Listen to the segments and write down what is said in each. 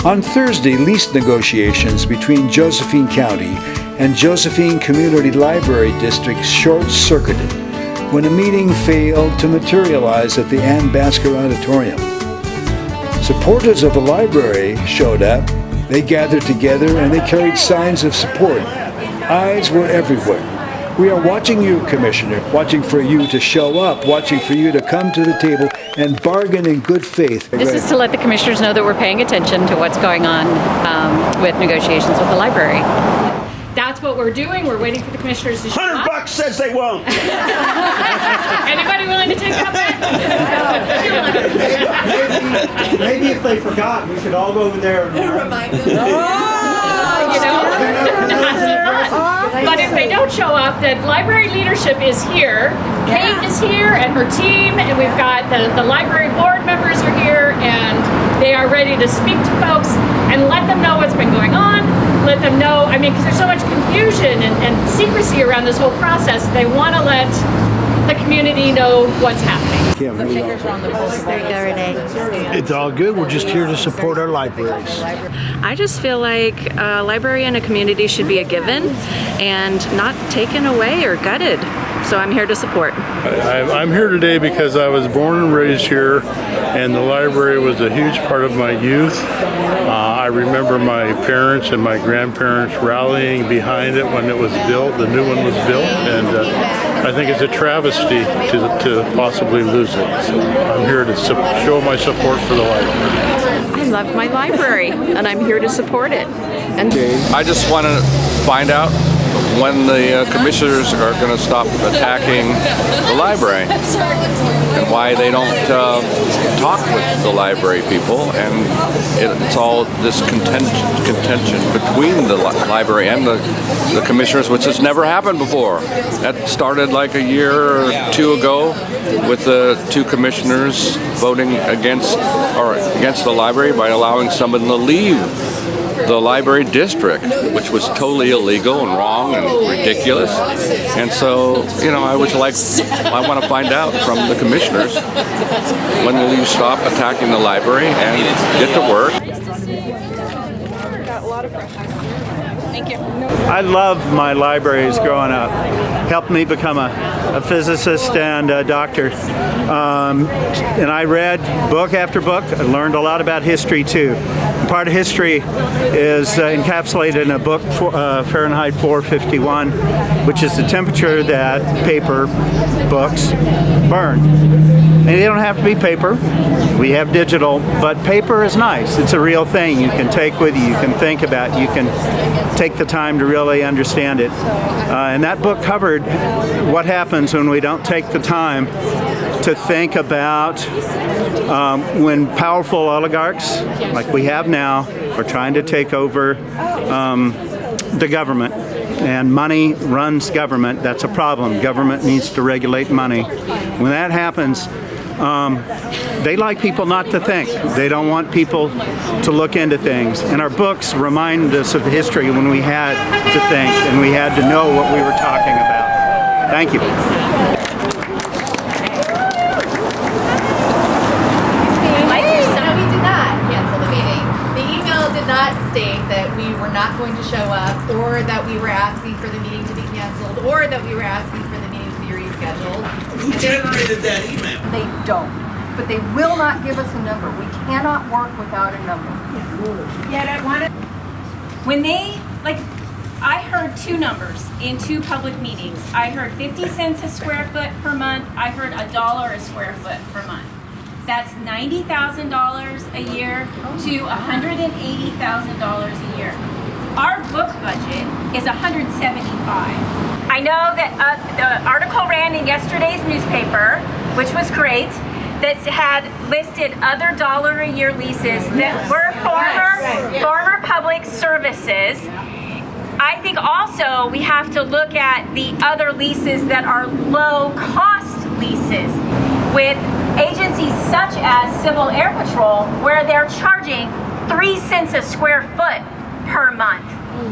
On Thursday, lease negotiations between Josephine County and Josephine Community Library District short-circuited when a meeting failed to materialize at the Ann Basker Auditorium. Supporters of the library showed up. They gathered together and they carried signs of support. Eyes were everywhere. We are watching you, Commissioner, watching for you to show up, watching for you to come to the table and bargain in good faith. This is to let the commissioners know that we're paying attention to what's going on with negotiations with the library. That's what we're doing. We're waiting for the commissioners to show up. $100 says they won't. Anybody willing to take that bet? Maybe if they forgot, we should all go over there and remind them. But if they don't show up, then library leadership is here. Kate is here and her team, and we've got the library board members are here, and they are ready to speak to folks and let them know what's been going on. Let them know, because there's so much confusion and secrecy around this whole process. They want to let the community know what's happening. It's all good. We're just here to support our libraries. I just feel like a library in a community should be a given and not taken away or gutted. So I'm here to support. I'm here today because I was born and raised here, and the library was a huge part of my youth. I remember my parents and my grandparents rallying behind it when it was built, the new one was built, and I think it's a travesty to possibly lose it. So I'm here to show my support for the library. I love my library, and I'm here to support it. And I just want to find out when the commissioners are going to stop attacking the library and why they don't talk with the library people, and it's all this contention between the library and the commissioners, which has never happened before. That started like a year or two ago with the two commissioners voting against the library by allowing someone to leave the library district, which was totally illegal and wrong and ridiculous. And so, I want to find out from the commissioners, when will you stop attacking the library and get to work? Thank you. I loved my libraries growing up. Helped me become a physicist and a doctor. And I read book after book. I learned a lot about history too. Part of history is encapsulated in a book, Fahrenheit 451, which is the temperature that paper books burn. And they don't have to be paper. We have digital, but paper is nice. It's a real thing you can take with you, you can think about, you can take the time to really understand it. And that book covered what happens when we don't take the time to think about when powerful oligarchs, like we have now, are trying to take over the government. And money runs government. That's a problem. Government needs to regulate money. When that happens, they like people not to think. They don't want people to look into things. And our books remind us of history when we had to think and we had to know what we were talking about. Thank you. State that we were not going to show up, or that we were asking for the meeting to be canceled, or that we were asking for the meeting to be rescheduled. Who generated that email? They don't. But they will not give us a number. We cannot work without a number. When they, I heard two numbers in two public meetings. I heard 50 cents a square foot per month. I heard $1 a square foot per month. That's $90,000 a year to $180,000 a year. Our book budget is $175,000. I know that the article ran in yesterday's newspaper, which was great, that had listed other dollar-a-year leases that were former public services. I think also we have to look at the other leases that are low-cost leases with agencies such as Civil Air Patrol, where they're charging 3 cents a square foot per month.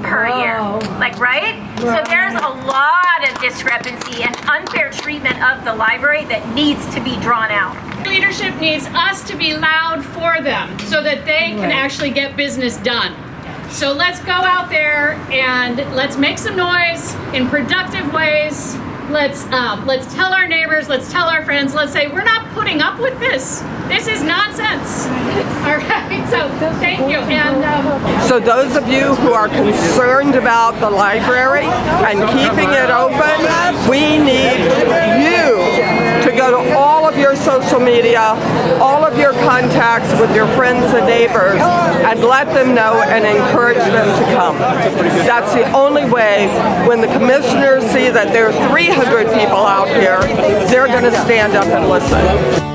per year. Like, right? So there's a lot of discrepancy and unfair treatment of the library that needs to be drawn out. Leadership needs us to be loud for them so that they can actually get business done. So let's go out there and let's make some noise in productive ways. Let's tell our neighbors, let's tell our friends, let's say we're not putting up with this. This is nonsense. All right, so thank you. And so those of you who are concerned about the library and keeping it open, we need you to go to all of your social media, all of your contacts with your friends and neighbors, and let them know and encourage them to come. That's the only way. When the commissioners see that there are 300 people out here, they're going to stand up and listen.